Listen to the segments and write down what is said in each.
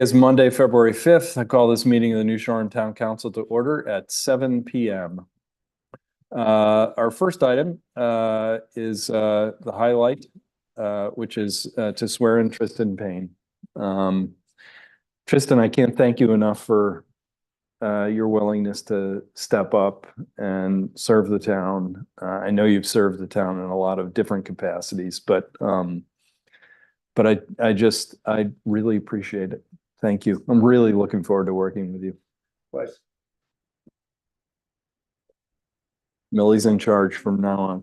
It's Monday, February 5th. I call this meeting of the New Shoreham Town Council to order at 7 p.m. Our first item is the highlight, which is to swear in Tristan Payne. Tristan, I can't thank you enough for your willingness to step up and serve the town. I know you've served the town in a lot of different capacities, but I really appreciate it. Thank you. I'm really looking forward to working with you. Twice. Millie's in charge from now on.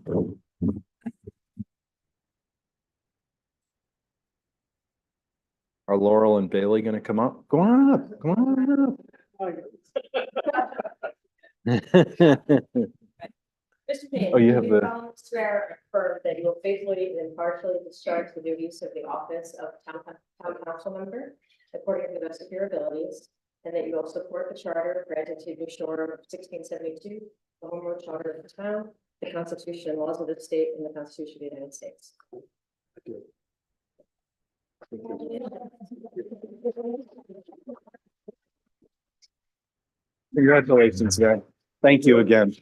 Are Laurel and Bailey going to come up? Go on up. Go on up. Mr. Payne, Oh, you have do the- swear or affirm that you will faithfully and impartially discharge the duties of the office of town council member according to the best of your abilities, and that you will support the charter granted to New Shoreham of 1672, the home rule charter of the town, the Constitution and laws of the state, and the Constitution of the United States. Congratulations, guy. Thank you again.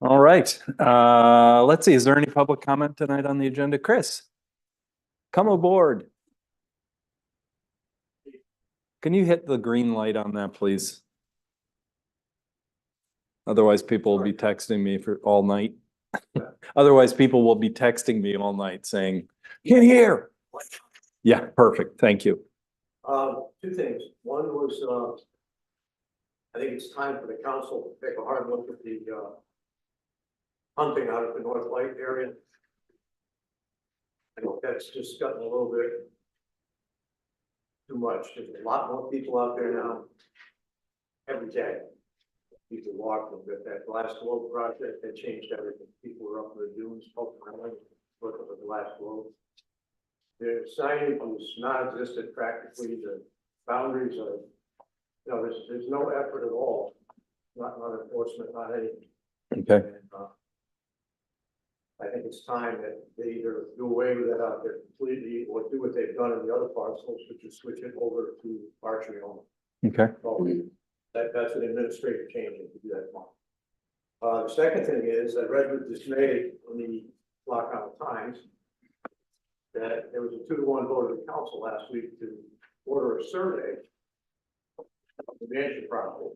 All right. Let's see. Is there any public comment tonight on the agenda? Chris, come aboard. Can you hit the green light on that, please? Otherwise, people will be texting me for all night. Otherwise, people will be texting me all night saying, "Get here." Yeah, perfect. Thank you. Two things. One was, I think it's time for the council to take a hard look at the hunting out of the North Light area. I know that's just gotten a little bit too much. There's a lot more people out there now every day. People walking with that Glass Globe project that changed everything. People were up in the dunes, poking around, looking at the Glass Globe. The signage was non-existent practically. The boundaries are, there's no effort at all. Not enforcement, not anything. Okay. And, I think it's time that they either do away with that out there completely or do what they've done in the other parcels, which is switch it over to archery only. Okay. So that's an administrative change to do that. The second thing is I read with dismay in the Lockout Times that there was a 2-to-1 vote of the council last week to order a survey of the mansion property.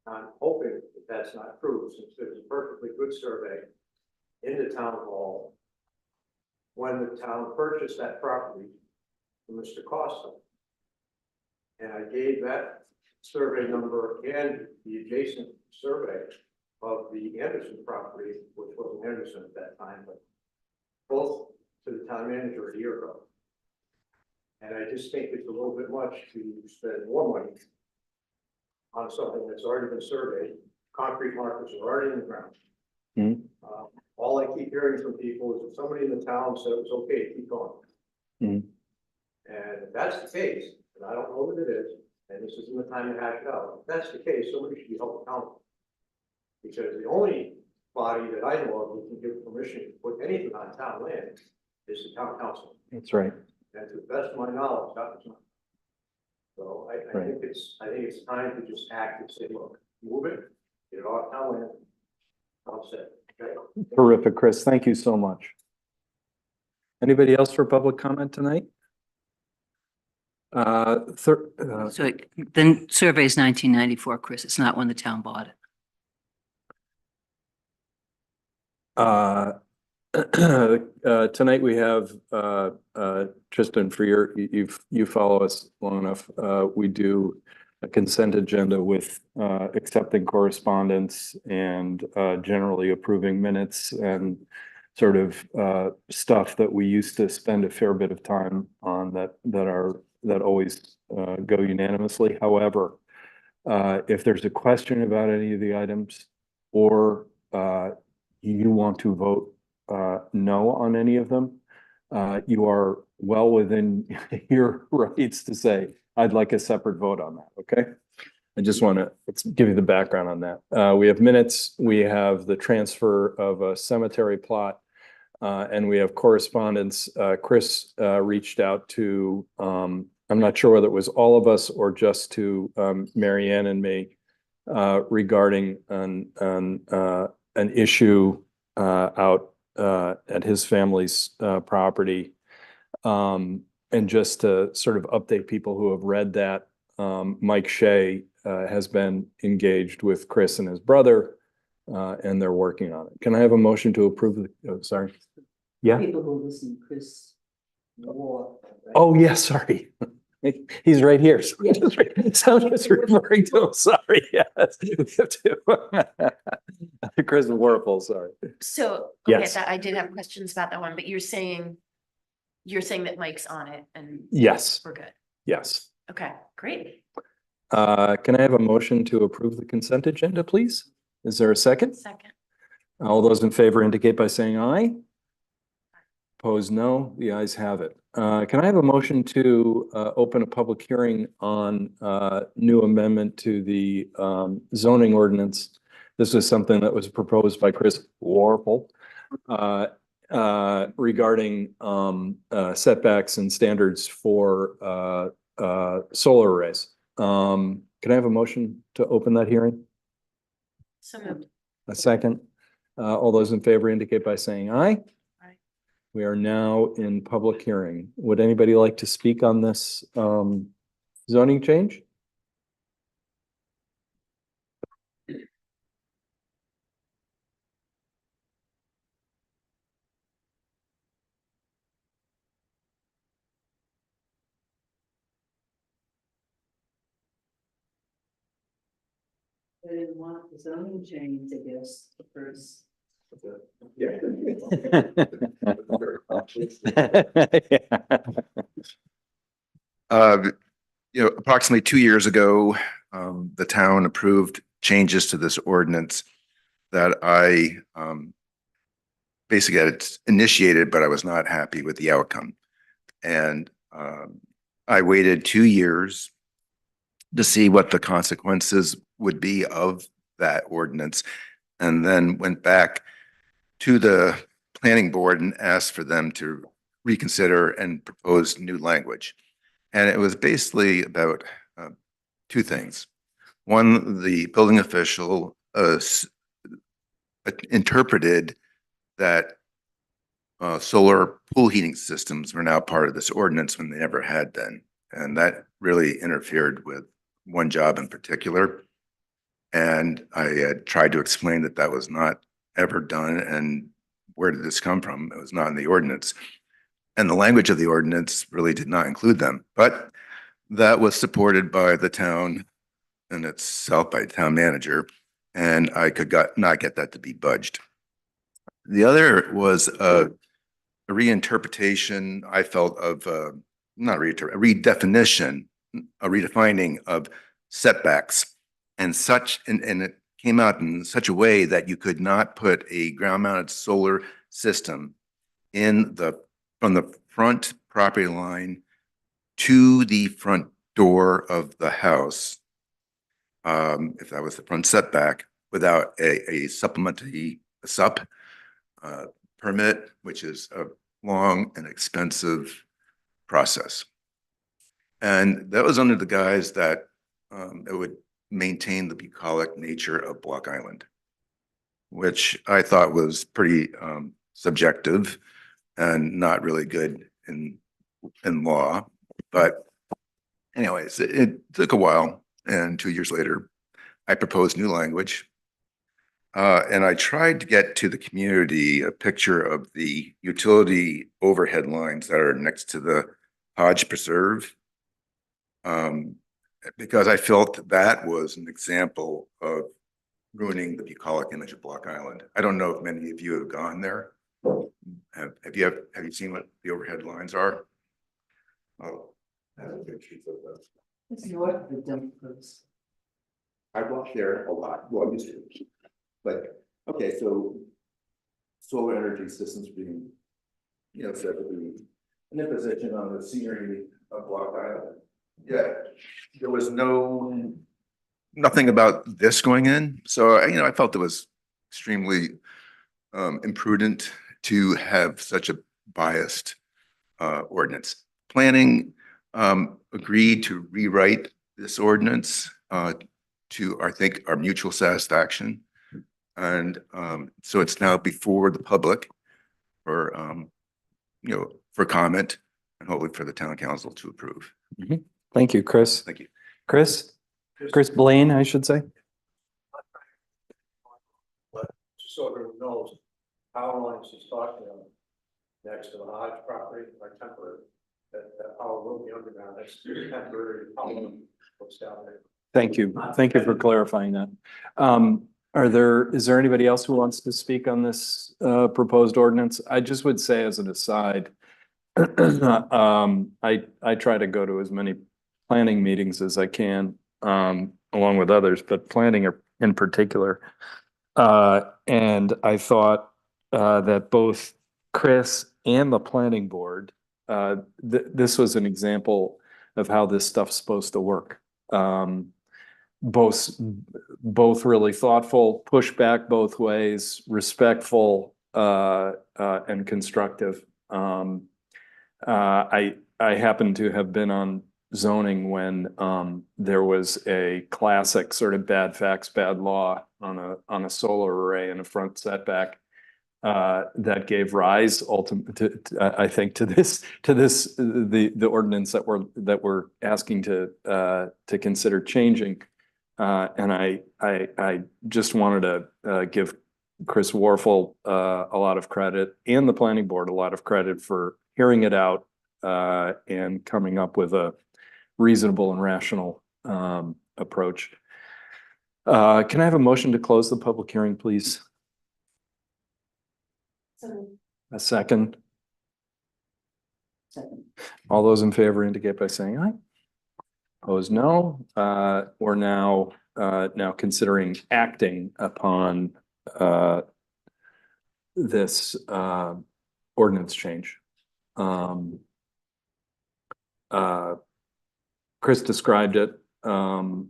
I'm hoping that that's not true, since there's a perfectly good survey in the town hall when the town purchased that property from Mr. Costa. And I gave that survey number and the adjacent survey of the Anderson property, which wasn't Anderson at that time, but both to the town manager a year ago. And I just think it's a little bit much to spend more money on something that's already been surveyed. Concrete markers are already in the ground. Mm-hmm. All I keep hearing from people is that somebody in the town said it was okay to keep going. Mm-hmm. And if that's the case, and I don't know what it is, and this isn't the time to hash it out, if that's the case, somebody should be held accountable. Because the only body that I know of who can give permission to put anything on town land is the town council. That's right. And to the best of my knowledge, that was not. So I Right. think it's time to just act and say, look, move it, get it off town land. I'll say, okay. Terrific, Chris. Thank you so much. Anybody else for public comment tonight? So the survey is 1994, Chris. It's not when the town bought it. Tonight we have Tristan, for you follow us long enough. We do a consent agenda with accepting correspondence and generally approving minutes and sort of stuff that we used to spend a fair bit of time on that always go unanimously. However, if there's a question about any of the items or you want to vote no on any of them, you are well within your rights to say, I'd like a separate vote on that, okay? I just want to give you the background on that. We have minutes, we have the transfer of a cemetery plot, And we have correspondence. Chris reached out to, I'm not sure whether it was all of us or just to Mary Ann and me regarding an issue out at his family's property. And just to sort of update people who have read that, Mike Shea has been engaged with Chris and his brother, and they're working on it. Can I have a motion to approve the, oh, sorry. Yeah. People who listen, Chris War. Oh, yeah, sorry. He's right here. So Yeah. so I'm just referring to him. Sorry, yes. We have to. Chris Warple, sorry. So, okay, Yes. that I did have questions about that one, but you're saying that Mike's on it and Yes, we're good. yes. Okay, great. Can I have a motion to approve the consent agenda, please? Is there a second? Second. All those in favor indicate by saying aye. Opposed, no. The ayes have it. Can I have a motion to open a public hearing on new amendment to the zoning ordinance? This is something that was proposed by Chris Warple regarding setbacks and standards for solar arrays. Can I have a motion to open that hearing? So moved. A second. All those in favor indicate by saying aye. Aye. We are now in public hearing. Would anybody like to speak on this zoning change? They didn't want the zoning change, I guess, the first. Approximately 2 years ago, the town approved changes to this ordinance that I basically had initiated, but I was not happy with the outcome. And I waited 2 years to see what the consequences would be of that ordinance, and then went back to the planning board and asked for them to reconsider and propose new language. And it was basically about two things. One, the building official interpreted that solar pool heating systems were now part of this ordinance when they never had been. And that really interfered with one job in particular. And I had tried to explain that that was not ever done. And where did this come from? It was not in the ordinance. And the language of the ordinance really did not include them. But that was supported by the town and itself, by the town manager. And I could not get that to be budged. The other was a reinterpretation, I felt, of not redefinition, a redefining of setbacks and such, and it came out in such a way that you could not put a ground-mounted solar system from the front property line to the front door of the house, if that was the front setback, without a supplementary SUP permit, which is a long and expensive process. And that was under the guise that it would maintain the bucolic nature of Block Island, which I thought was pretty subjective and not really good in law. But anyways, it took a while, and 2 years later, I proposed new language. And I tried to get to the community a picture of the utility overhead lines that are next to the Hodge Preserve, because I felt that was an example of ruining the bucolic image of Block Island. I don't know if many of you have gone there. Have you seen what the overhead lines are? Oh, I have pictures of those. It's north of the dump post. I walk there a lot. Well, I used to. But okay, so solar energy systems being, said to be an imposition on the scenery of Block Island. Yeah, there was nothing about this going in. So I felt it was extremely imprudent to have such a biased ordinance. Planning agreed to rewrite this ordinance to, I think, our mutual satisfaction. And so it's now before the public for, for comment and hopefully for the town council to approve. Thank you, Chris. Thank you. Chris Blaine, I should say. But just so everyone knows, power lines he's talking about next to the Hodge property are temporary. That power will be underground, that's temporary power what's down there. Thank you. Thank you for clarifying that. Is there anybody else who wants to speak on this proposed ordinance? I just would say as an aside, I try to go to as many planning meetings as I can, along with others, but planning in particular. And I thought that both Chris and the planning board, this was an example of how this stuff's supposed to work. Both really thoughtful, push back both ways, respectful, and constructive. I happen to have been on zoning when there was a classic sort of bad facts, bad law on a solar array in a front setback that gave rise I think to the ordinance that we're asking to consider changing. And I just wanted to give Chris Warfel a lot of credit and the planning board a lot of credit for hearing it out and coming up with a reasonable and rational approach. Can I have a motion to close the public hearing, please? A second. All those in favor indicate by saying aye. Opposed, no. We're now considering acting upon this ordinance change. Chris described it. I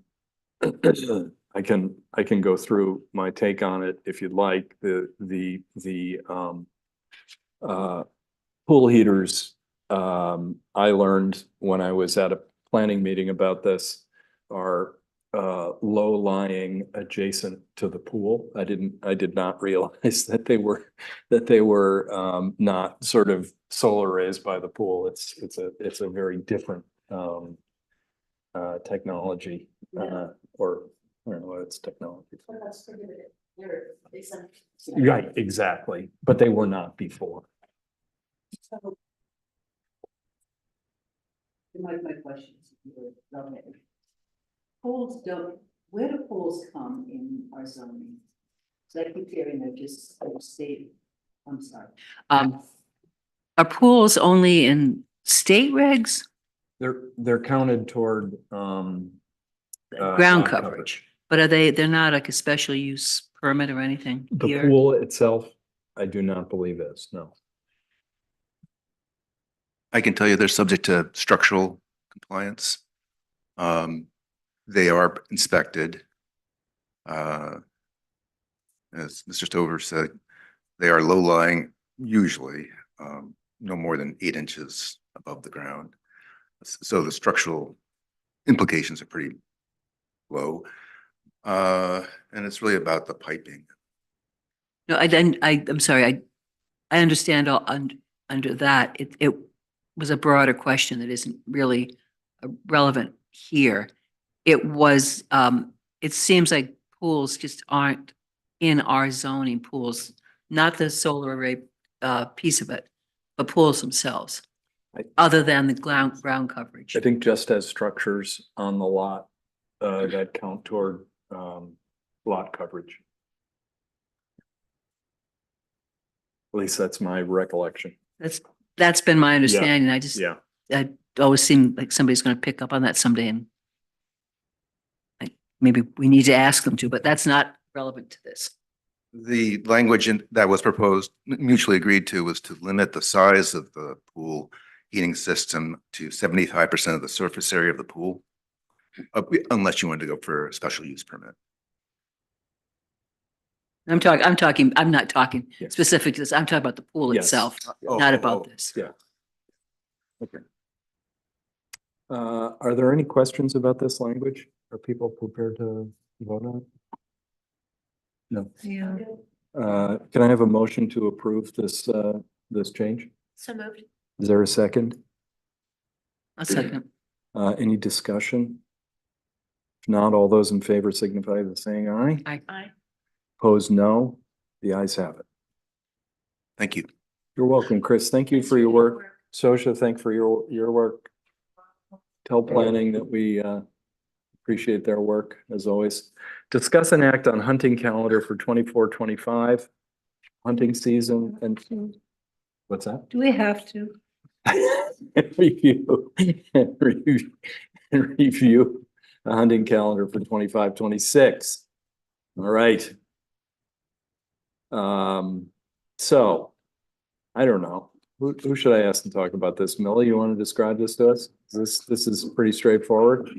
can go through my take on it if you'd like. The pool heaters, I learned when I was at a planning meeting about this, are low-lying adjacent to the pool. I did not realize that they were not sort of solar raised by the pool. It's a very different technology, or I don't know what it's technology. Right, exactly. But they were not before. My questions. Pools where do pools come in our zoning? So I keep hearing they're just state, I'm sorry. Are pools only in state regs? They're counted toward Ground lot coverage, but they're not like a special use permit or anything The here? pool itself, I do not believe is, no. I can tell you they're subject to structural compliance. They are inspected. As Mr. Stover said, they are low-lying, usually no more than 8 inches above the ground. So the structural implications are pretty low. And it's really about the piping. No, I'm sorry, I understand under that. It was a broader question that isn't really relevant here. It was, it seems like pools just aren't in our zoning, pools, not the solar array piece of it, but pools themselves, other than the ground coverage. I think just as structures on the lot that count toward lot coverage. At least that's my recollection. That's been my understanding. Yeah. I always seem like somebody's going to pick up on that someday, and maybe we need to ask them to, but that's not relevant to this. The language that was proposed, mutually agreed to, was to limit the size of the pool heating system to 75% of the surface area of the pool, unless you wanted to go for a special use permit. I'm not talking Yes. specific to this. I'm talking about the pool Yes. itself, Oh, not oh, about oh. this. Yeah. Okay. Are there any questions about this language? Are people prepared to vote on it? No. Yeah. Can I have a motion to approve this change? So moved. Is there a second? A second. Any discussion? If not, all those in favor signify by saying aye. Aye. Opposed, no. The ayes have it. Thank you. You're welcome, Chris. Thank you for your work. Sosha, thank for your work. Tell planning that we appreciate their work as always. Discuss an act on hunting calendar for 24-25 hunting season and what's that? Do we have to? Review review the hunting calendar for 25-26. All right. So I don't know. Who should I ask to talk about this? Millie, you want to describe this to us? This is pretty straightforward.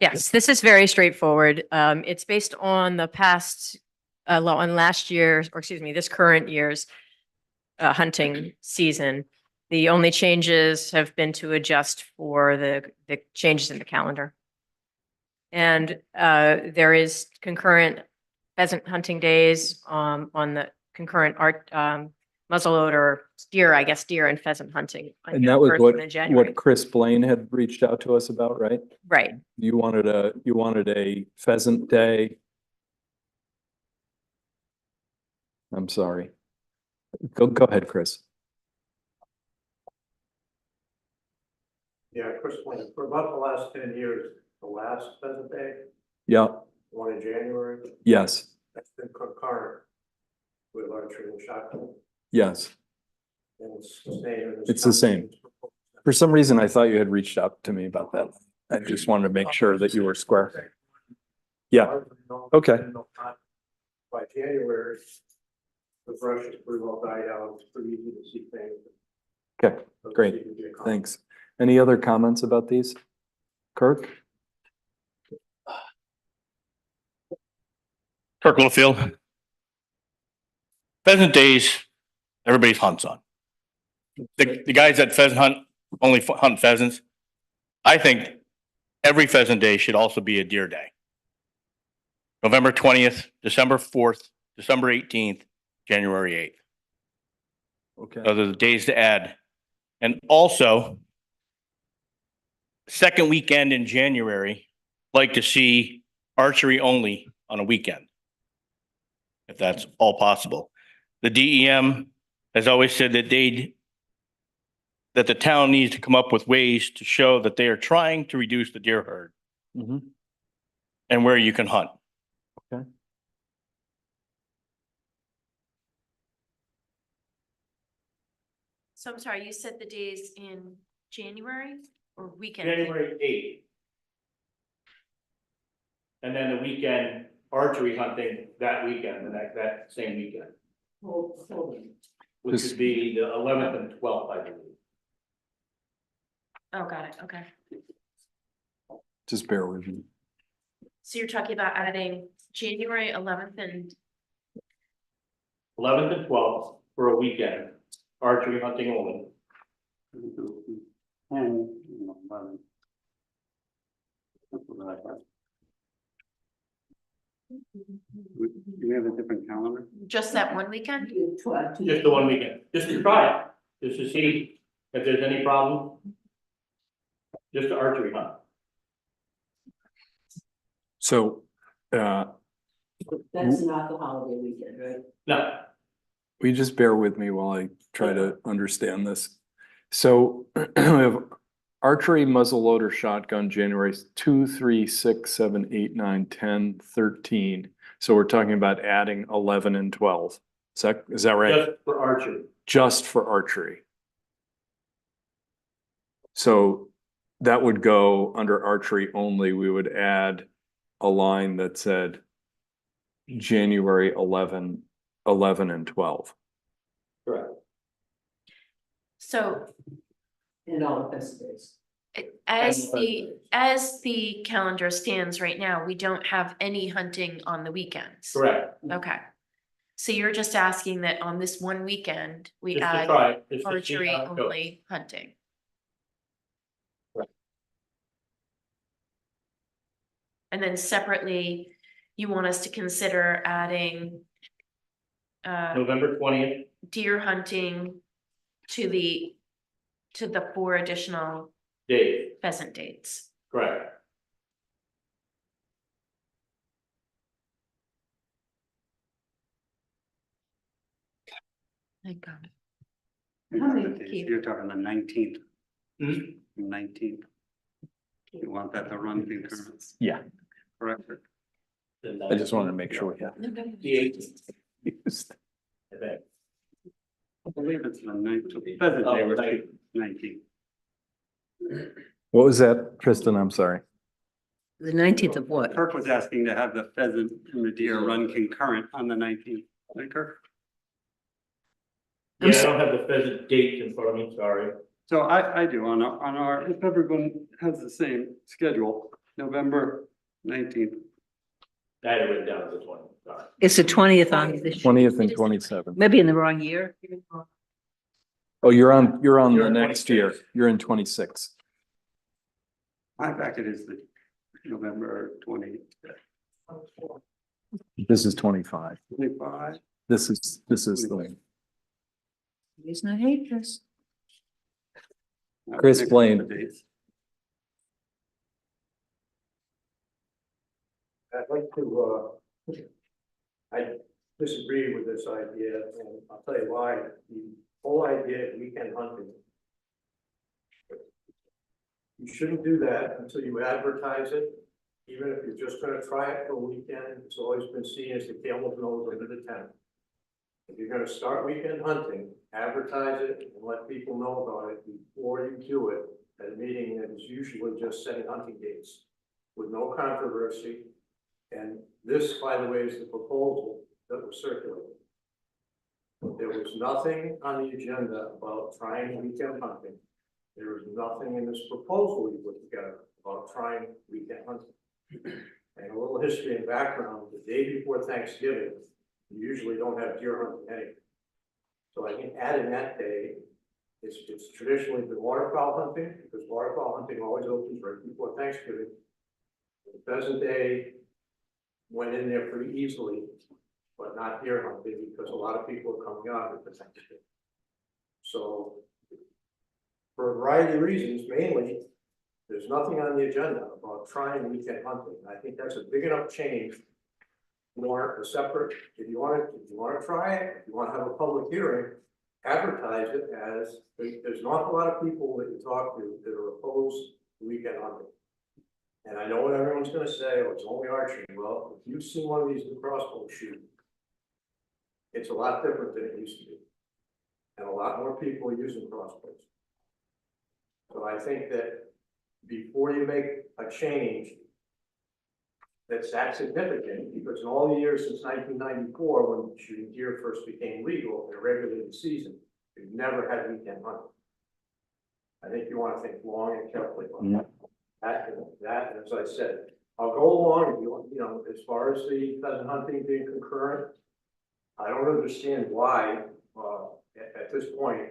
Yes, this is very straightforward. It's based on the past, on last year's, or excuse me, this current year's hunting season. The only changes have been to adjust for the changes in the calendar. And there is concurrent pheasant hunting days on the concurrent muzzleloader deer, I guess, deer and pheasant hunting. And that was first in January. what Chris Blaine had reached out to us about, right? Right. You wanted a pheasant day. I'm sorry. Go ahead, Chris. Yeah, Chris, for about the last 10 years, the last pheasant day, Yeah, one in January, yes, that's been concurrent with archery and shotgun. yes. And it's the same. It's the same. For some reason, I thought you had reached out to me about that. I just wanted to make sure that you were square. Yeah, okay. By January, the brush is pretty well died out. It's pretty easy to see things. Okay, great. Thanks. Any other comments about these? Kirk? Kirk Littlefield. Pheasant days, everybody hunts on. The guys that pheasant hunt only hunt pheasants. I think every pheasant day should also be a deer day. November 20th, December 4th, December 18th, January 8th. Okay. Those are the days to add. And also, second weekend in January, like to see archery only on a weekend, if that's all possible. The DEM has always said that that the town needs to come up with ways to show that they are trying to reduce the deer herd Mhm. and where you can hunt. Okay. So I'm sorry, you said the days in January or weekend? January 8th. And then the weekend archery hunting that weekend, that same weekend, which would be the 11th and 12th, I believe. Oh, got it. Okay. Just bear with me. So you're talking about adding January 11th and 11th and 12th for a weekend, archery hunting only. Do we have a different calendar? just that one weekend? Just the one weekend, just to try it, just to see if there's any problem. Just the archery hunt. So, That's not the holiday weekend, right? No, will you just bear with me while I try to understand this? So we have archery, muzzleloader, shotgun, January 2, 3, 6, 7, 8, 9, 10, 13. So we're talking about adding 11 and 12. Is that right? just for archery. Just for archery. So that would go under archery only. We would add a line that said January 11 and 12. Correct. So And all the festivals. As the calendar stands right now, we don't have any hunting on the weekends. Correct. Okay. So you're just asking that on this one weekend, we Just to add try it, just to see archery how it goes. only hunting. Right. And then separately, you want us to consider adding November 20th, deer hunting to the 4 additional Dave, pheasant dates. correct. Thank God. How many Days? keep- You're talking the 19th. Hmm? 19th. You want that to run concurrent, Yeah, correct? I just wanted to make sure we have. The 18th, used. I think. I believe it's the 19th. Pheasant Day was right. 19th. What was that, Tristan? I'm sorry. The 19th of what? Kirk was asking to have the pheasant and the deer run concurrent on the 19th. Right, Kirk? Yeah, I don't have the pheasant date in front of me, sorry. So I do on our, if everyone has the same schedule, November 19th. I had it written down as the 20th, sorry. It's the 20th on this, 20th and 27th. maybe in the wrong year. Oh, you're on You're the in next year. 26. You're in 26. My packet is the November 20, This is 25. 25. This is the, Reason I hate this. Chris Next Blaine. couple of days. I'd like to, I disagree with this idea, and I'll tell you why. The whole idea of weekend hunting. You shouldn't do that until you advertise it, even if you're just gonna try it for a weekend. It's always been seen as the camel's nose under the tent. If you're gonna start weekend hunting, advertise it and let people know about it before you do it at a meeting that is usually just setting hunting dates with no controversy. And this, by the way, is the proposal that was circulated. There was nothing on the agenda about trying weekend hunting. There was nothing in this proposal we put together about trying weekend hunting. And a little history and background, the day before Thanksgiving, you usually don't have deer hunting anyway. So I think adding that day, it's traditionally been waterfowl hunting, because waterfowl hunting always opens right before Thanksgiving. The Pheasant Day went in there pretty easily, but not deer hunting, because a lot of people are coming out at the Thanksgiving. So for a variety of reasons, mainly, there's nothing on the agenda about trying weekend hunting. I think that's a big enough change. More a separate, if you want to try it, if you want to have a public hearing, advertise it as, there's an awful lot of people that you talk to that are opposed to weekend hunting. And I know what everyone's gonna say, oh, it's only archery. Well, if you've seen one of these new crossbow shoot, it's a lot different than it used to be. And a lot more people are using crossbows. So I think that before you make a change that's that significant, because in all the years since 1994, when shooting deer first became legal in a regulated season, we've never had weekend hunting. I think you want to think long and carefully about that, and as I said, I'll go along, you know, as far as the pheasant hunting being concurrent, I don't understand why, at this point,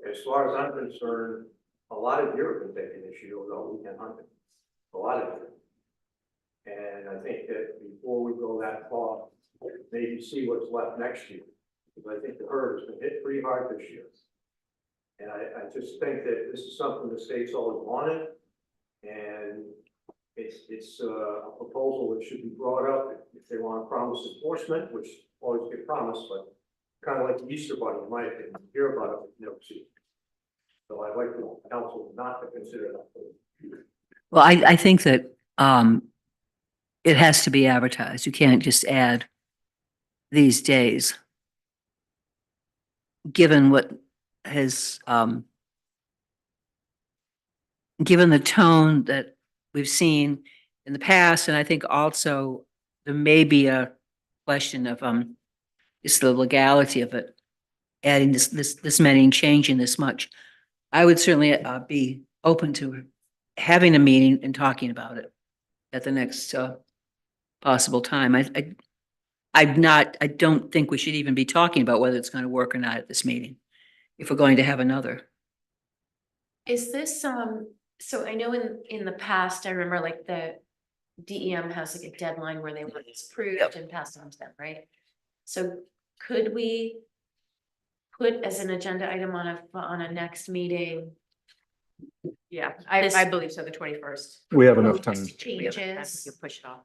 as far as I'm concerned, a lot of deer have been taken this year without weekend hunting, a lot of deer. And I think that before we go that far, maybe see what's left next year, because I think the herd has been hit pretty hard this year. And I just think that this is something the state's always wanted, and it's a proposal that should be brought up if they want to promise enforcement, which always get promised, but kind of like the Easter Bunny, in my opinion, you hear about it, but you never see it. So I'd like the council not to consider that. Well, I think that it has to be advertised. You can't just add these days. Given what has, given the tone that we've seen in the past, and I think also there may be a question of just the legality of it, adding this many and changing this much. I would certainly be open to having a meeting and talking about it at the next possible time. I don't think we should even be talking about whether it's going to work or not at this meeting, if we're going to have another. Is this, so I know in the past, I remember like the DEM has like a deadline where they want this approved and passed on to them, right? So could we put as an agenda item on a next meeting? Yeah, This- I believe so, the 21st. We have enough time. Changes. You push it off.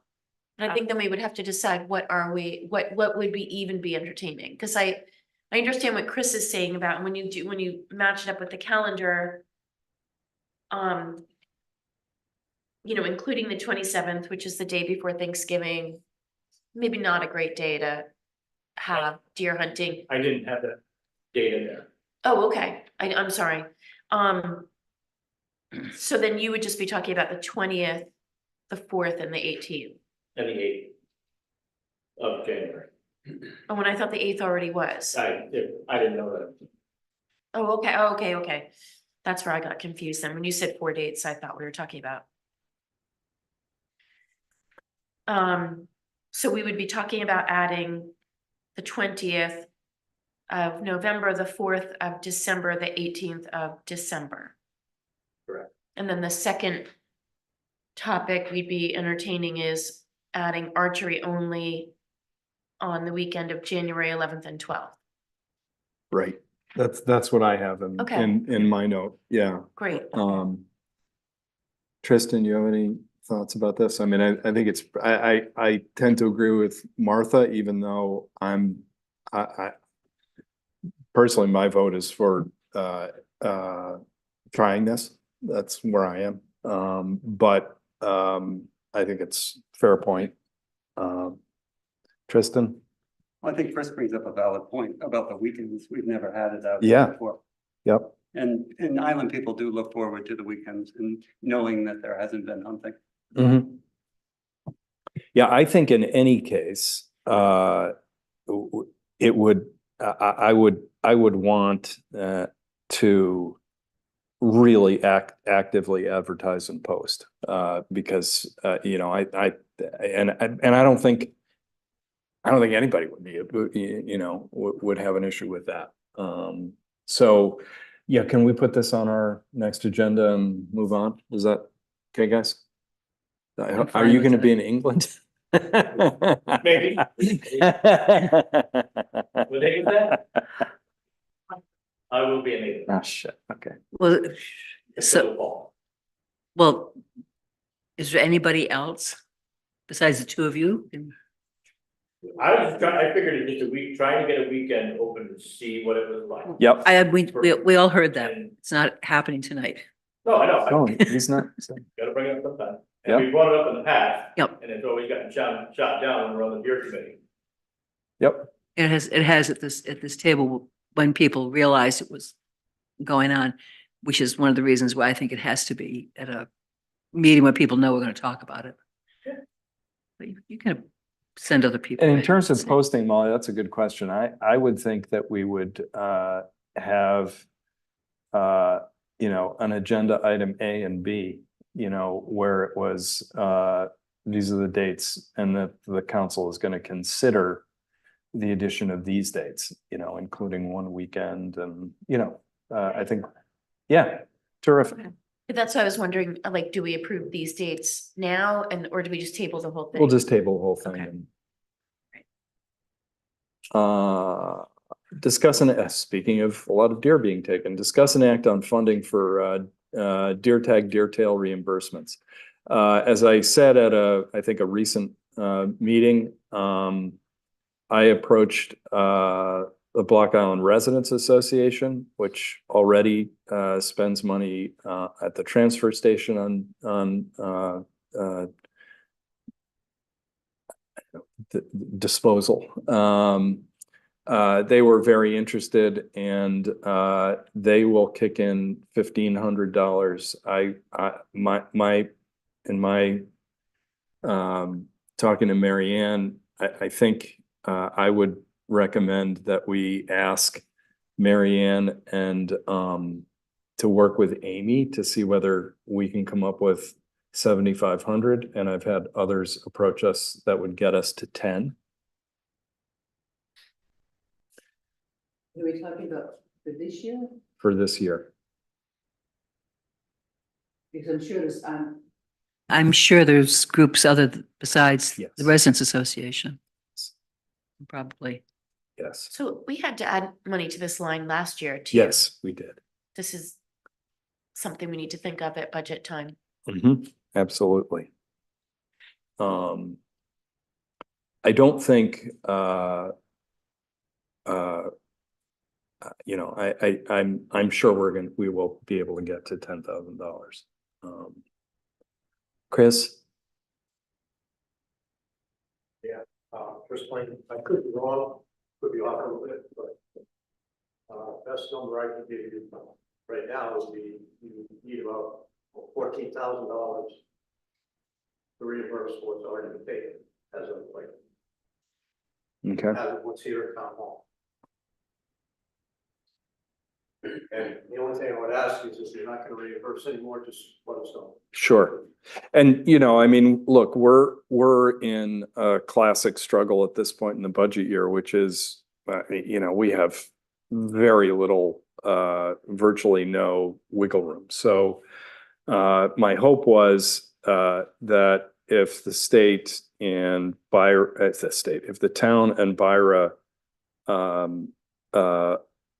And I think then we would have to decide what would we even be entertaining? Cause I understand what Chris is saying about when you match it up with the calendar. You know, including the 27th, which is the day before Thanksgiving, maybe not a great day to have deer hunting. I didn't have that data there. Oh, okay. I'm sorry. So then you would just be talking about the 20th, the 4th and the 18th. And the 8th of January. Oh, and I thought the 8th already was. I didn't know that. Oh, okay. Okay. That's where I got confused then. When you said 4 dates, I thought we were talking about. So we would be talking about adding the 20th of November, the 4th of December, the 18th of December. Correct. And then the second topic we'd be entertaining is adding archery only on the weekend of January 11th and 12th. Right. That's what I have Okay. in my note. Yeah. Great. Tristan, you have any thoughts about this? I mean, I think it's, I tend to agree with Martha, even though I personally, my vote is for, trying this. That's where I am. But I think it's fair point. Tristan? I think Chris brings up a valid point about the weekends. We've never had it out Yeah. there before. Yep. And island people do look forward to the weekends and knowing that there hasn't been hunting. Mm-hmm. Yeah, I think in any case, it would, I would want to really actively advertise and post, because, you know, I don't think anybody would be, you know, would have an issue with that. So, yeah, can we put this on our next agenda and move on? Is that okay, guys? I'm Are fine you with gonna that. be in England? Maybe. Will they get that? I will be in England. Ah, shit, okay. Well, It's so, football. well, is there anybody else besides the two of you? I was just trying, I figured it's just a week, trying to get a weekend open to see what it was like. Yep. We all heard that. And- It's not happening tonight. No, I know. No, he's not. Gotta bring it up sometime. Yep. And we brought it up in the past. Yep. And it's always gotten shot down when we're on the beer committee. Yep. It has at this table when people realized it was going on, which is one of the reasons why I think it has to be at a meeting where people know we're going to talk about it. Yeah. But you can send other people. And in in. terms of posting, Molly, that's a good question. I would think that we would have you know, an agenda item A and B, you know, where it was these are the dates and that the council is going to consider the addition of these dates, you know, including one weekend and, you know, I think, yeah, terrific. But that's why I was wondering, like, do we approve these dates now or do we just table the whole thing? We'll just table the whole thing. Okay. And, discuss and, speaking of a lot of deer being taken, discuss and act on funding for deer tag, deer tail reimbursements. As I said at I think a recent meeting, I approached the Block Island Residents Association, which already spends money at the transfer station on disposal. They were very interested and they will kick in $1,500. Talking to Mary Ann, I think I would recommend that we ask Mary Ann and to work with Amy to see whether we can come up with 7,500, and I've had others approach us that would get us to 10. Are we talking about for this year? For this year. Because I'm sure there's, I'm sure there's groups besides Yes. the Residents Association. Probably. Yes. So we had to add money to this line last year too. Yes, we did. This is something we need to think of at budget time. Absolutely. I don't think, you know, I'm sure we will be able to get to $10,000. Chris? First line, I could be wrong, could be off a little bit, but best number I can give you right now is you need about $14,000 to reimburse what's already been taken as of like, Okay. as of what's here at town hall. And the only thing I would ask is if you're not gonna reimburse anymore, just let us know. Sure. And, you know, I mean, look, we're in a classic struggle at this point in the budget year, which is, you know, we have very little, virtually no wiggle room. So, my hope was, that if the state and if the town and BIRA,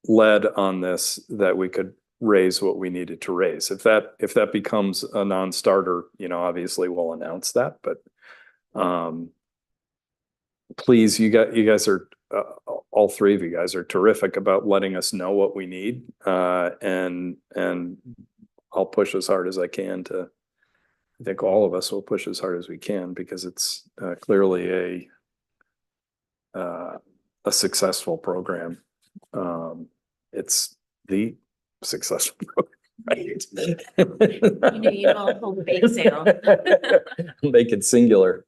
led on this, that we could raise what we needed to raise. If that becomes a non-starter, you know, obviously we'll announce that, but please, you guys are, all three of you guys are terrific about letting us know what we need. And I'll push as hard as I can I think all of us will push as hard as we can, because it's clearly a successful program. It's the successful program, right? You know, home bake sale. Make it singular.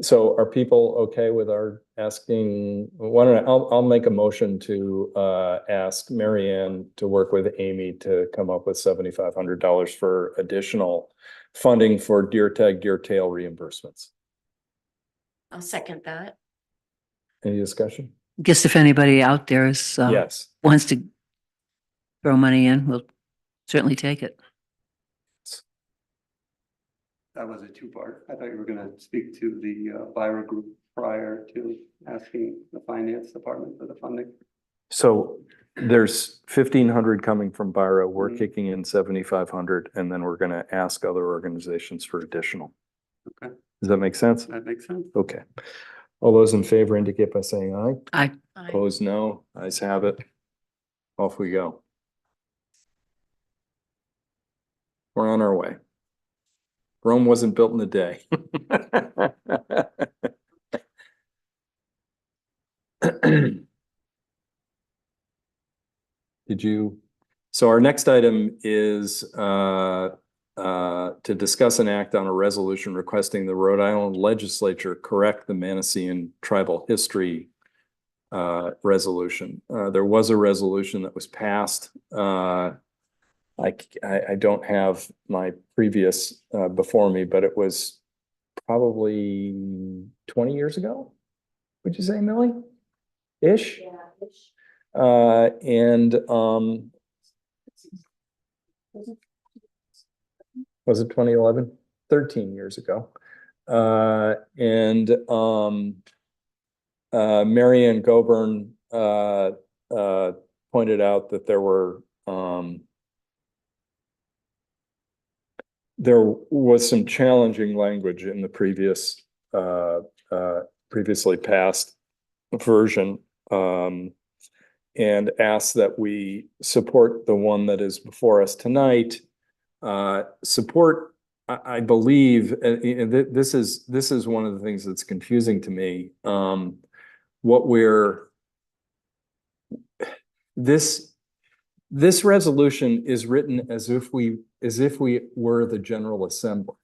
So are people okay with our asking? Why don't I'll make a motion to ask Mary Ann to work with Amy to come up with $7,500 for additional funding for deer tag, deer tail reimbursements. I'll second that. Any discussion? Guess if anybody out there is, Yes. wants to throw money in, we'll certainly take it. That was a two-part. I thought you were gonna speak to the BIRA group prior to asking the finance department for the funding. So there's 1,500 coming from BIRA. We're Mhm. kicking in 7,500, and then we're gonna ask other organizations for additional. Okay. Does that make sense? That makes sense. Okay. All those in favor indicate by saying aye. I, Opposed, no. Ayes have it. Off we go. We're on our way. Rome wasn't built in a day. So our next item is to discuss and act on a resolution requesting the Rhode Island Legislature correct the Manassean tribal history resolution. There was a resolution that was passed. I don't have my previous before me, but it was probably 20 years ago. Would you say, Millie? Ish? Yeah. And was it 2011? 13 years ago. Mary Ann Goburn pointed out that there was some challenging language in the previously passed version, and asked that we support the one that is before us tonight. Support, I believe, this is one of the things that's confusing to me. This resolution is written as if we were the General Assembly.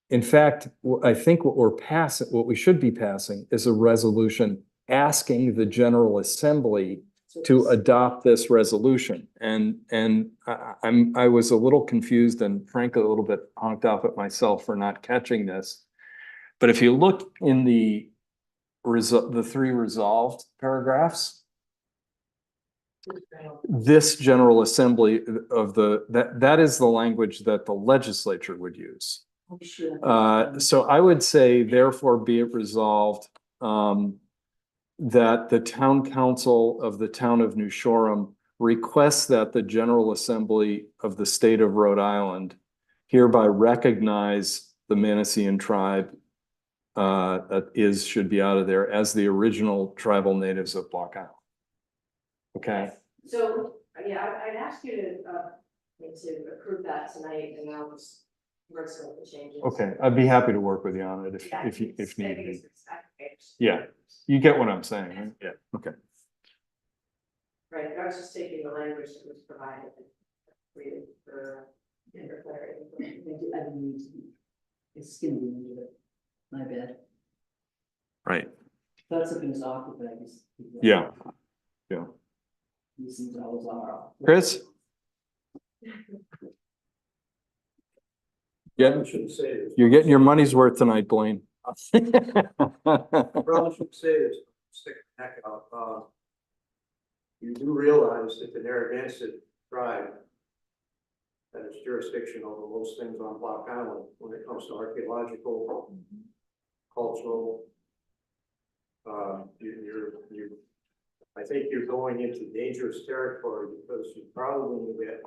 In fact, I think what we should be passing is a resolution asking the General Assembly to adopt this resolution. And I was a little confused and frankly, a little bit honked off at myself for not catching this. But if you look in the three resolved paragraphs, this General Assembly of that is the language that the legislature would use. Oh, sure. So I would say, therefore, be it resolved, that the town council of the town of New Shoreham requests that the General Assembly of the state of Rhode Island hereby recognize the Manasian tribe should be out of there as the original tribal natives of Block Island. Okay, So, yeah, I'd ask you to approve that tonight, and I'll just work some of the changes. okay, I'd be happy to work with you on it if need be. Yeah, you get what I'm saying, right? Yeah, okay. Right, I was just taking the language that was provided, and reading for clarity. I didn't need to. It's gonna be into it. My bad. Right, That's something that's awkward, but I just. yeah, yeah. These things always are. Chris? Probably shouldn't say this. You're getting your money's worth tonight, Blaine. Probably shouldn't say this, stick the neck out. You do realize that the Narragansett tribe that is jurisdiction over most things on Block Island when it comes to archaeological, cultural. I think you're going into dangerous territory because you probably get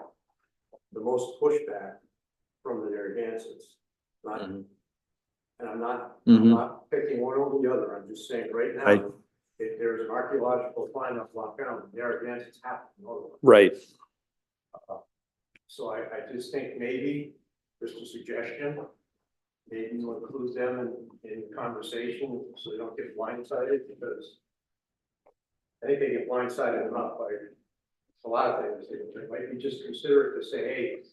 the most pushback from the Narragansetts. And I'm not picking one over the other. I'm just saying right now, if there's an archaeological find on Block Island, the Narragansetts have to know. Right. So I just think maybe, just a suggestion, maybe you include them in conversation so they don't get blindsided, because I think they get blindsided enough by a lot of things. They might be just considerate to say, hey,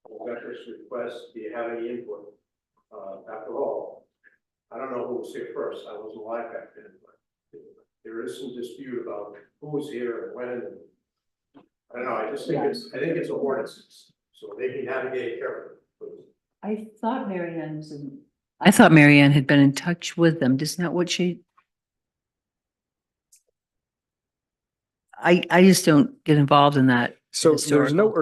we've got this request, do you have any input? After all, I don't know who was here first. I wasn't alive back then, but there is some dispute about who was here and when. And I don't know. I just think it's a ordinance, so they can navigate it carefully. I thought Mary Ann was in. I thought Mary Ann had been in touch with them. Isn't that what she? I just don't get involved in that. So there's no historical.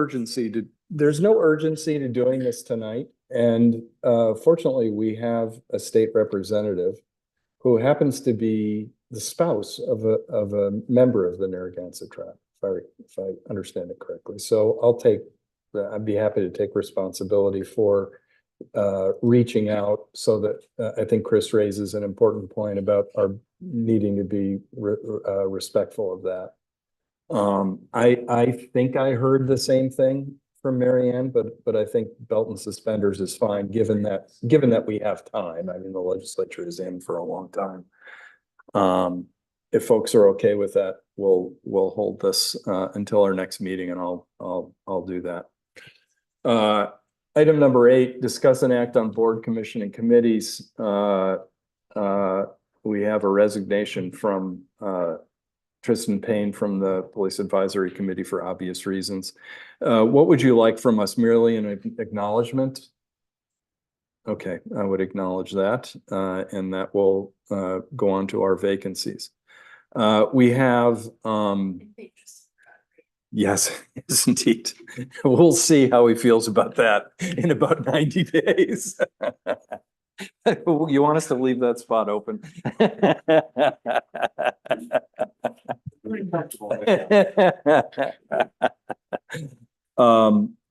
urgency to doing this tonight. And fortunately, we have a state representative who happens to be the spouse of a member of the Narragansett tribe, if I understand it correctly. So I'd be happy to take responsibility for reaching out, so that I think Chris raises an important point about our needing to be respectful of that. I think I heard the same thing from Mary Ann, but I think belt and suspenders is fine, given that we have time. I mean, the legislature is in for a long time. If folks are okay with that, we'll hold this until our next meeting, and I'll do that. Item number 8, discuss and act on board, commission, and committees. We have a resignation from Tristan Payne from the Police Advisory Committee for obvious reasons. What would you like from us? Merely an acknowledgement? Okay, I would acknowledge that, and that will go on to our vacancies. We have, yes, yes, indeed. We'll see how he feels about that in about 90 days. You want us to leave that spot open?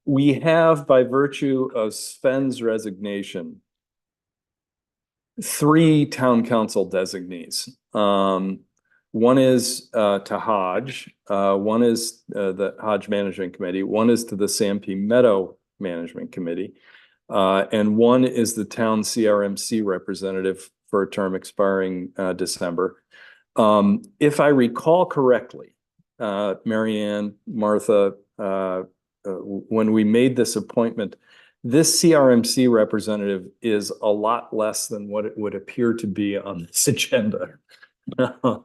We have, by virtue of Sven's resignation, 3 town council designees. One is to Hodge, one is the Hodge Management Committee, one is to the Sanpete Meadow Management Committee, and one is the town CRMC representative for a term expiring December. If I recall correctly, Mary Ann, Martha, when we made this appointment, this CRMC representative is a lot less than what it would appear to be on this agenda.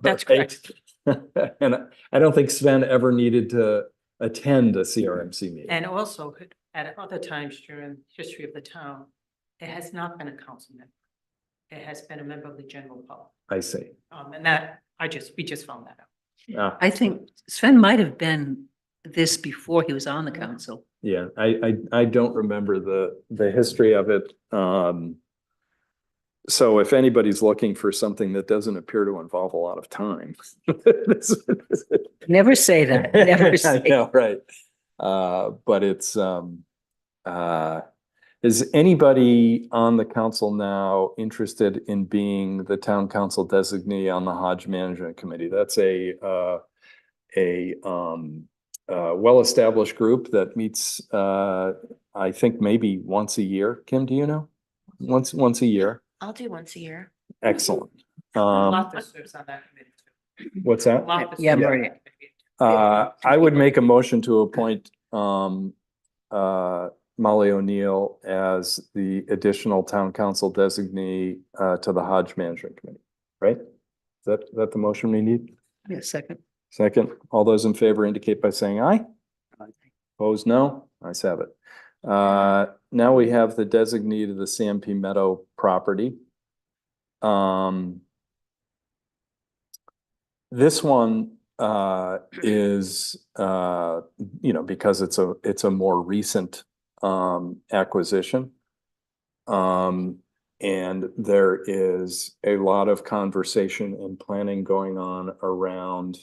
That's Right? correct. And I don't think Sven ever needed to attend a CRMC meeting. And also, at other times during history of the town, it has not been a council member. It has been a member of the general public. I see. And that, we just found that out. Ah, I think Sven might have been this before he was on the council. yeah, I don't remember the history of it. So if anybody's looking for something that doesn't appear to involve a lot of time. Never say that, never I say. know, right. But it's, is anybody on the council now interested in being the town council designee on the Hodge Management Committee? That's a well-established group that meets, I think maybe once a year. Kim, do you know? Once a year. I'll do once a year. Excellent. Martha serves on that committee too. What's that? Martha Yeah, serves on Maria. that committee. I would make a motion to appoint Molly O'Neill as the additional town council designee to the Hodge Management Committee, right? Is that the motion we need? Yeah, second. Second, all those in favor indicate by saying aye. Aye. Opposed, no. Ayes have it. Now we have the designee to the CMP Meadow property. This one is, because it's a more recent acquisition. And there is a lot of conversation and planning going on around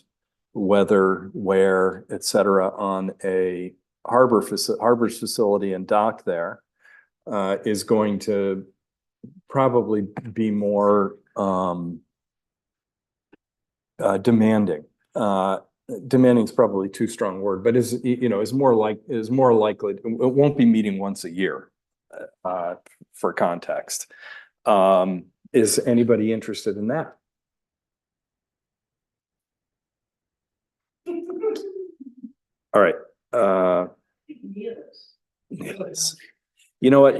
whether, where, et cetera, on a harbor's facility and dock there is going to probably be more demanding. Demanding is probably too strong word, but is more likely, it won't be meeting once a year, for context. Is anybody interested in that? All right, yes. You know what?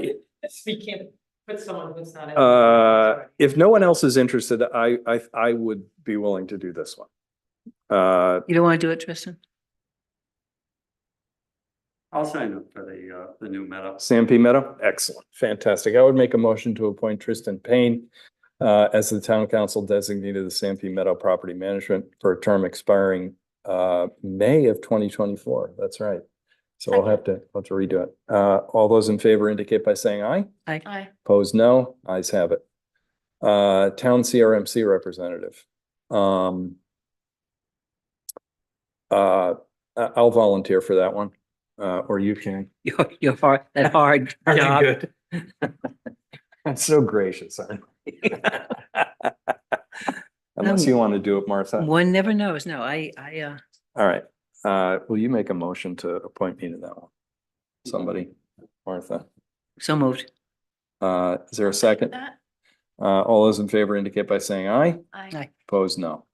We can't put someone who's not. If no one else is interested, I would be willing to do this one. You don't want to do it, Tristan? I'll sign up for the new Meadow. Sam P. Meadow, excellent, fantastic. I would make a motion to appoint Tristan Payne as the town council designee to the Sam P. Meadow Property Management for a term expiring May of 2024. That's right. So we'll have to redo it. All those in favor indicate by saying aye. Aye. Opposed, no. Ayes have it. Town CRMC representative. I'll volunteer for that one, or you can. You're hard, that hard job. Good. That's so gracious, aren't you? Unless you want to do it, Martha. One never knows. No, All right. Will you make a motion to appoint me to that one? Somebody, Martha. so moved. Is there a second? That, All those in favor indicate by saying aye. aye. Opposed, no.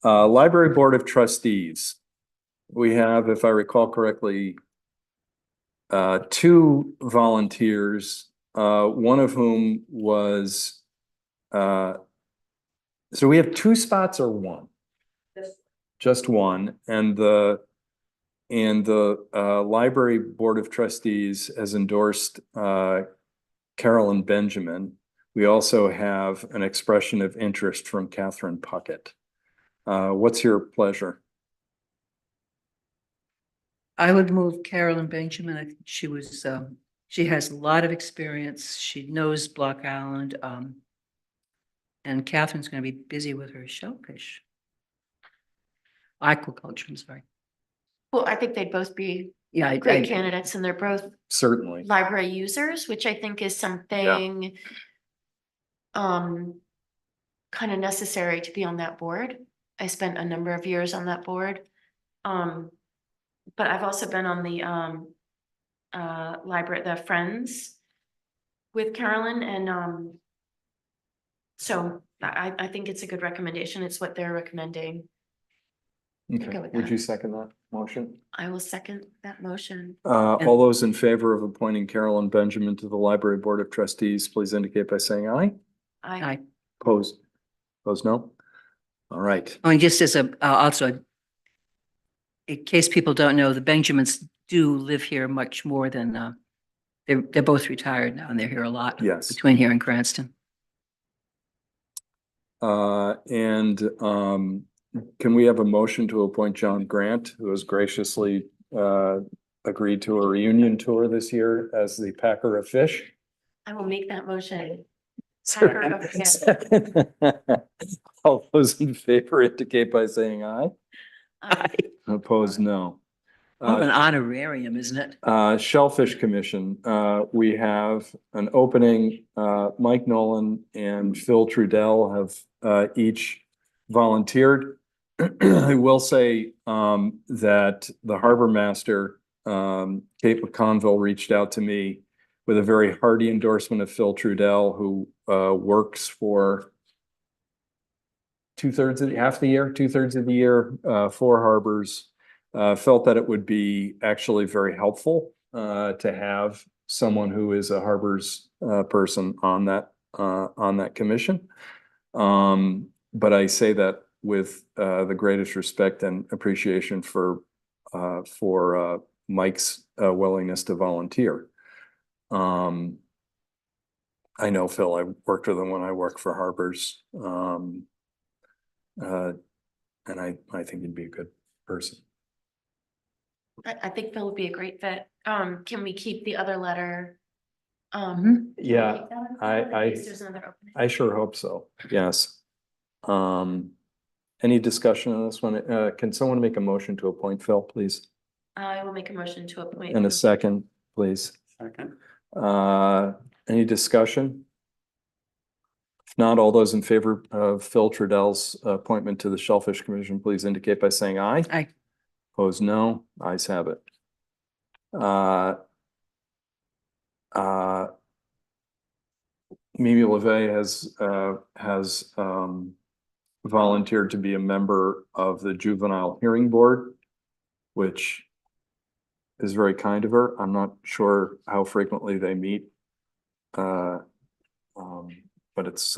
Library Board of Trustees. We have, if I recall correctly, two volunteers, one of whom was, so we have two spots or one? Just one, and the Library Board of Trustees has endorsed Carolyn Benjamin. We also have an expression of interest from Catherine Puckett. What's your pleasure? I would move Carolyn Benjamin. I think she was, she has a lot of experience. She knows Block Island. And Catherine's going to be busy with her shellfish. Aquaculture, I'm sorry. Well, I think they'd both be Yeah, great candidates, and they're both Certainly. library users, which I think is something kind of necessary to be on that board. I spent a number of years on that board. But I've also been on the library, the Friends with Carolyn, and so I think it's a good recommendation. It's what they're recommending. Okay, go with would that. you second that motion? I will second that motion. All those in favor of appointing Carolyn Benjamin to the Library Board of Trustees, please indicate by saying aye. I Aye. Opposed? Opposed, no. All right. Oh, and just as a, also, in case people don't know, the Benjamins do live here much more than, they're both retired now and they're here a lot. Yes. Between here and Cranston. Can we have a motion to appoint John Grant, who has graciously agreed to a reunion tour this year as the packer of fish? I will make that motion. Packer of fish. All those in favor indicate by saying aye. Um, Opposed, no. More of an honorarium, isn't it? Shellfish Commission, we have an opening, Mike Nolan and Phil Trudell have each volunteered. I will say that the harbor master, Kate McConville, reached out to me with a very hearty endorsement of Phil Trudell, who works for two-thirds of the year for harbors. Felt that it would be actually very helpful to have someone who is a harbors person on that commission. But I say that with the greatest respect and appreciation for Mike's willingness to volunteer. I know Phil, I worked with him when I worked for harbors. And I think he'd be a good person. I think Phil would be a great fit. Can we keep the other letter? Yeah, keep that on I- file in I- case there's another opening? I sure hope so. Yes. Any discussion on this one? Can someone make a motion to appoint Phil, please? I will make a motion to appoint. And a second, please. Second. Any discussion? If not, all those in favor of Phil Trudell's appointment to the Shellfish Commission, please indicate by saying aye. Aye. Opposed, no. Ayes have it. Mimi LeVey has volunteered to be a member of the Juvenile Hearing Board, which is very kind of her. I'm not sure how frequently they meet. But it's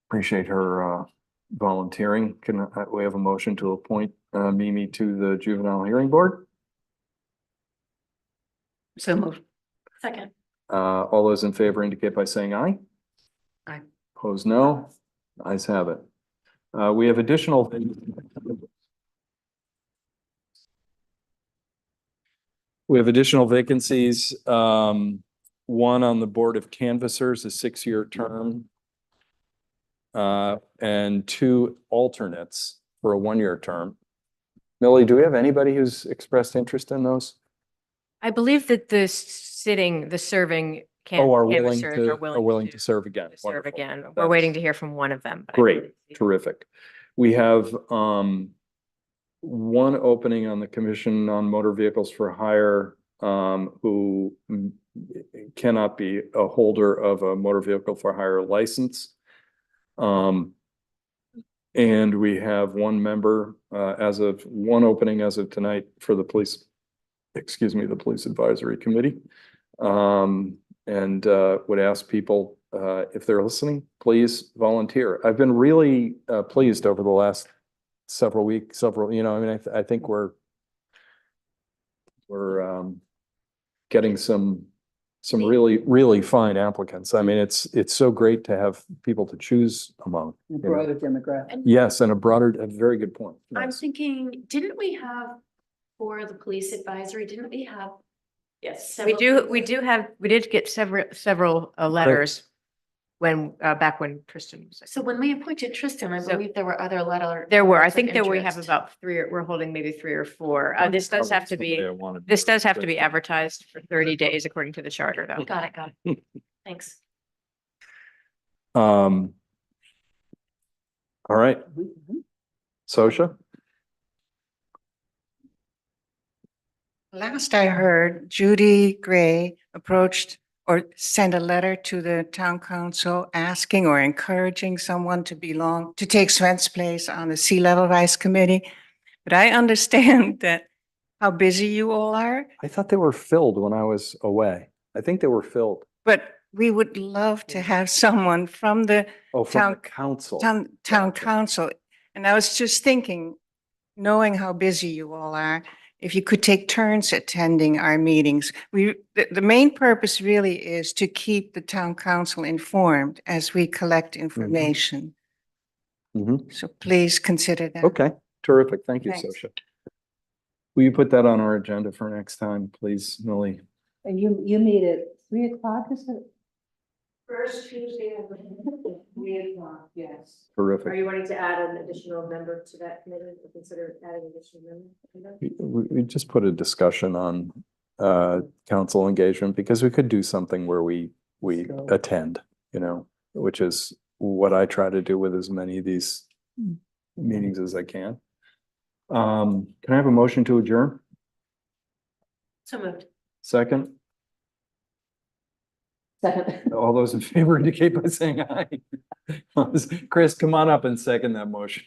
appreciate her volunteering. Can we have a motion to appoint Mimi to the Juvenile Hearing Board? So moved. Second. All those in favor indicate by saying aye. Aye. Opposed, no. Ayes have it. We have additional vacancies. One on the Board of Canvassers, a 6-year term. And 2 alternates for a 1-year term. Millie, do we have anybody who's expressed interest in those? I believe that the serving Are willing canvassers to, are willing to serve again. to serve Wonderful. again. We're That's waiting to hear from one of them. but I Great, believe- terrific. We have one opening on the Commission on Motor Vehicles for Hire, who cannot be a holder of a motor vehicle for hire license. And we have one member one opening as of tonight for the police advisory committee. And would ask people if they're listening, please volunteer. I've been really pleased over the last several weeks, I think we're getting some really, really fine applicants. I mean, it's so great to have people to choose among. A you know. broader demographic. Yes, and a very good point. I'm Yes. thinking, didn't we have for the police advisory, didn't we have? Yes, several we did get several letters back when Tristan was. So when we appointed Tristan, I So- believe there were other letters. There were, I think that we have about 3, we're holding maybe 3 or 4. This does have to be, advertised for 30 days according to the charter though. Got it. Thanks. All right, Sosha? Last I heard, Judy Gray approached or sent a letter to the town council asking or encouraging someone to take Sven's place on the Sea Level Rise Committee. But I understand that how busy you all are, I thought they were filled when I was away. I think they were filled. but we would love to have someone from the Oh, from the Town- council. town council. And I was just thinking, knowing how busy you all are, if you could take turns attending our meetings. The main purpose really is to keep the town council informed as we collect information. Mhm. So please consider that. Okay, terrific. Thank you, Thanks. Sosha. Will you put that on our agenda for next time, please, Millie? And you meet at 3 o'clock, is it? First Tuesday. 3 o'clock, yes. Are Terrific. you wanting to add an additional member to that committee or consider adding an additional member? We just put a discussion on council engagement because we could do something where we attend, which is what I try to do with as many of these meetings as I can. Can I have a motion to adjourn? So moved. Second? Second. All those in favor indicate by saying aye. Chris, come on up and second that motion.